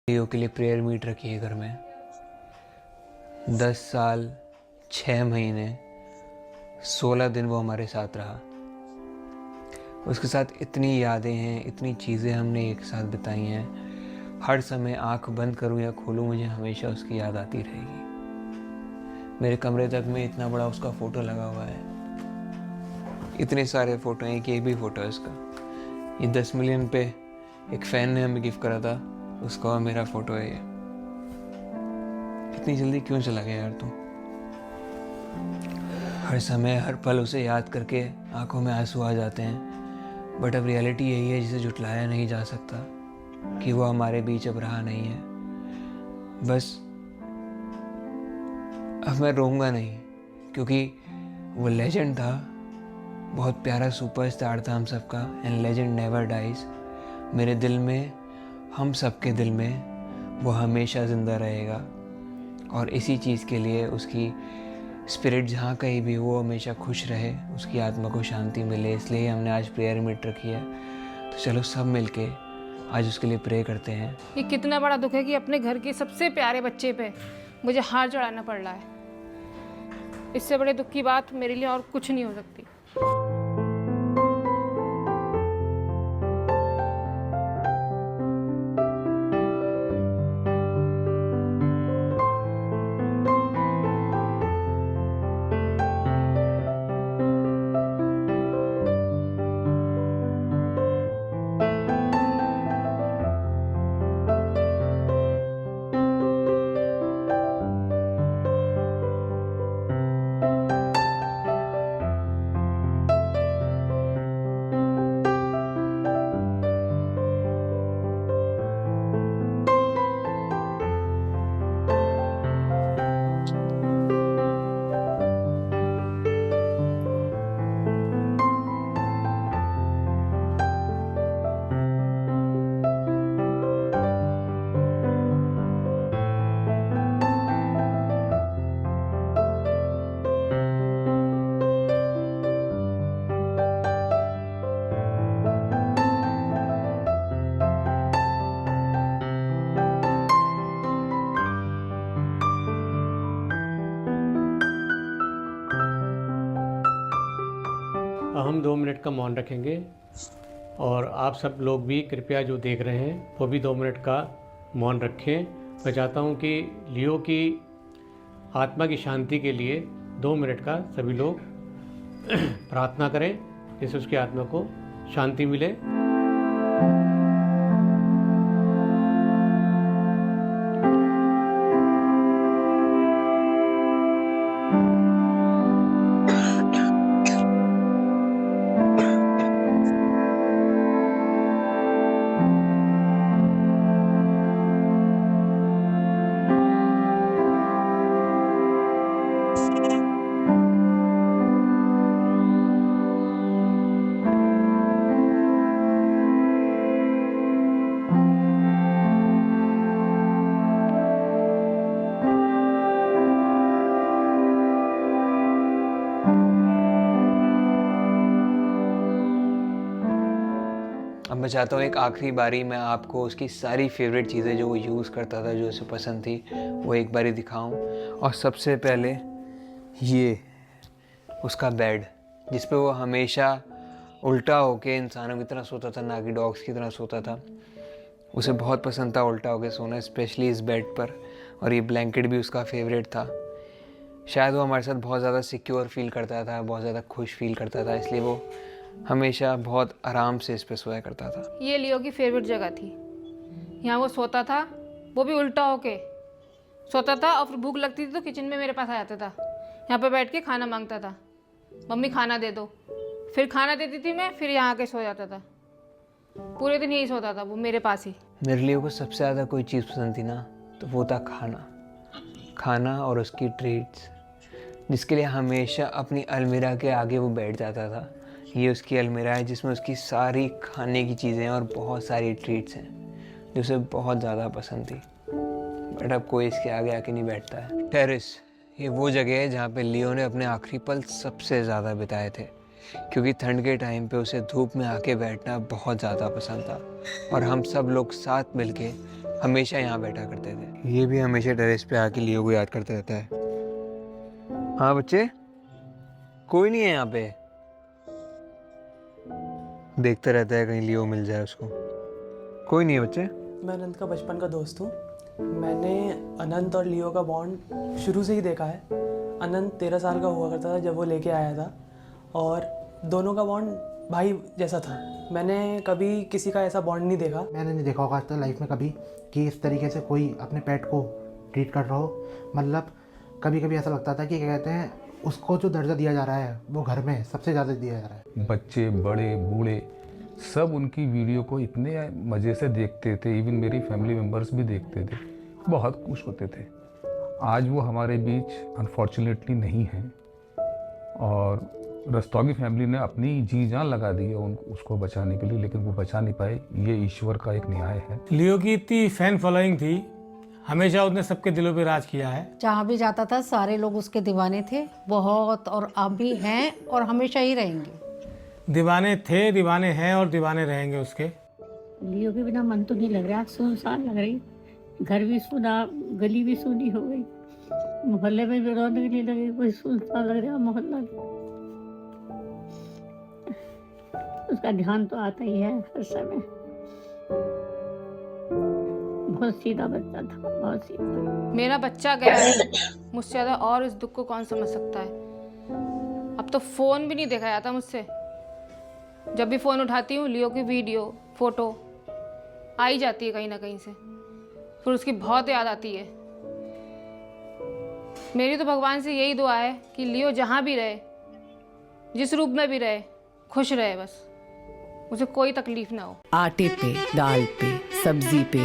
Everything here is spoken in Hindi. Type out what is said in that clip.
लियो के लिए प्रेयर मीट रखी है घर में। 10 साल 6 महीने 16 दिन वो हमारे साथ रहा। उसके साथ इतनी यादें हैं, इतनी चीज़ें हमने एक साथ बिताई हैं। हर समय आंख बंद करूं या खोलूं, मुझे हमेशा उसकी याद आती रहेगी। मेरे कमरे तक में इतना बड़ा उसका फ़ोटो लगा हुआ है। इतने सारे फ़ोटो हैं कि एक भी फ़ोटो है उसका। ये 10 मिलियन पे एक फ़ैन ने हमें गिफ्ट करा था, उसका और मेरा फ़ोटो है ये। इतनी जल्दी क्यों चला गया यार तू? हर समय हर पल उसे याद करके आंखों में आंसू आ जाते हैं। बट अब रियलिटी यही है जिसे झुटलाया नहीं जा सकता कि वो हमारे बीच अब रहा नहीं है। बस अब मैं रोऊंगा नहीं, क्योंकि वो लेजेंड था, बहुत प्यारा सुपरस्टार था हम सबका। And legend never dies. मेरे दिल में, हम सबके दिल में वो हमेशा ज़िंदा रहेगा। और इसी चीज़ के लिए उसकी स्पिरिट जहाँ कहीं भी वो हमेशा खुश रहे, उसकी आत्मा को शांति मिले, इसलिए हमने आज प्रेयर मीट रखी है। तो चलो सब मिलके आज उसके लिए प्रे करते हैं। ये कितना बड़ा दुख है कि अपने घर के सबसे प्यारे बच्चे पे मुझे हार चढ़ाना पड़ रहा है। इससे बड़े दुख की बात मेरे लिए और कुछ नहीं हो सकती। हम 2 मिनट का मौन रखेंगे और आप सब लोग भी कृपया जो देख रहे हैं वो भी 2 मिनट का मौन रखें। मैं चाहता हूँ कि लियो की आत्मा की शांति के लिए 2 मिनट का सभी लोग प्रार्थना करें, जिससे उसकी आत्मा को शांति मिले। अब मैं चाहता हूँ एक आखिरी बारी मैं आपको उसकी सारी फेवरेट चीज़ें जो वो यूज़ करता था, जो उसे पसंद थी, वो एक बारी दिखाऊं। और सबसे पहले ये उसका बेड, जिस पे वो हमेशा उल्टा होके इंसानों की तरह सोता था, ना कि डॉग्स की तरह सोता था। उसे बहुत पसंद था उल्टा होके सोना, स्पेशली इस बेड पर। और ये ब्लैंकेट भी उसका फेवरेट था। शायद वो हमारे साथ बहुत ज़्यादा सिक्योर फील करता था, बहुत ज़्यादा खुश फील करता था, इसलिए वो हमेशा बहुत आराम से इस पे सोया करता था। ये लियो की फेवरेट जगह थी। यहाँ वो सोता था, वो भी उल्टा होके सोता था। और फिर भूख लगती थी तो किचन में मेरे पास आ जाता था। यहाँ पे बैठ के खाना मांगता था, मम्मी खाना दे दो। फिर खाना देती थी मैं, फिर यहाँ आके सो जाता था। पूरे दिन यही सोता था वो मेरे पास ही। मेरे लिए को सबसे ज़्यादा कोई चीज़ पसंद थी ना, तो वो था खाना और उसकी ट्रीट्स, जिसके लिए हमेशा अपनी अलमीरा के आगे वो बैठ जाता था। ये उसकी अलमीरा है जिसमें उसकी सारी खाने की चीज़ें और बहुत सारी ट्रीट्स हैं जो उसे बहुत ज़्यादा पसंद थी। बट अब कोई इसके आगे आके नहीं बैठता है। टेरेस, ये वो जगह है जहाँ पे लियो ने अपने आखिरी पल सबसे ज़्यादा बिताए थे, क्योंकि ठंड के टाइम पे उसे धूप में आके बैठना बहुत ज़्यादा पसंद था। और हम सब लोग साथ मिलके हमेशा यहाँ बैठा करते थे। ये भी हमेशा टेरेस पे आके लियो को याद करता रहता है। हाँ बच्चे, कोई नहीं है यहाँ पे। देखता रहता है कहीं लियो मिल जाए उसको। कोई नहीं है बच्चे। मैं अनंत का बचपन का दोस्त हूँ। मैंने अनंत और लियो का बॉन्ड शुरू से ही देखा है। अनंत 13 साल का हुआ करता था जब वो लेके आया था, और दोनों का बॉन्ड भाई जैसा था। मैंने कभी किसी का ऐसा बॉन्ड नहीं देखा। मैंने नहीं देखा होगा आज तक लाइफ में कभी कि इस तरीके से कोई अपने पेट को ट्रीट कर रहा हो। मतलब कभी कभी ऐसा लगता था कि क्या कहते हैं, उसको जो दर्जा दिया जा रहा है वो घर में सबसे ज़्यादा दिया जा रहा है। बच्चे बड़े बूढ़े सब उनकी वीडियो को इतने मज़े से देखते थे, इवन मेरी फैमिली मेम्बर्स भी देखते थे, बहुत खुश होते थे। आज वो हमारे बीच अनफॉर्चुनेटली नहीं हैं, और रस्तोगी फैमिली ने अपनी जी जान लगा दी है उसको बचाने के लिए, लेकिन वो बचा नहीं पाए। ये ईश्वर का एक न्याय है। लियो की इतनी फैन फॉलोइंग थी, हमेशा उसने सबके दिलों पे राज किया है। जहाँ भी जाता था सारे लोग उसके दीवाने थे बहुत, और अब भी हैं और हमेशा ही रहेंगे। दीवाने थे, दीवाने हैं और दीवाने रहेंगे उसके। लियो के बिना मन तो नहीं लग रहा, सुनसान लग रही। घर भी सुना, गली भी सुनी हो गई, मोहल्ले में भी रौनक नहीं लगी, कोई सुनसान लग रहा मोहल्ला। उसका ध्यान तो आता ही है हर समय। बहुत सीधा बच्चा था, बहुत सीधा। मेरा बच्चा गया है, मुझसे ज़्यादा और इस दुख को कौन समझ सकता है। अब तो फ़ोन भी नहीं देखा जाता मुझसे। जब भी फ़ोन उठाती हूँ लियो की वीडियो फ़ोटो आ ही जाती है कहीं ना कहीं से, फिर उसकी बहुत याद आती है। मेरी तो भगवान से यही दुआ है कि लियो जहाँ भी रहे, जिस रूप में भी रहे, खुश रहे, बस उसे कोई तकलीफ ना हो। आटे पे, दाल पे, सब्जी पे,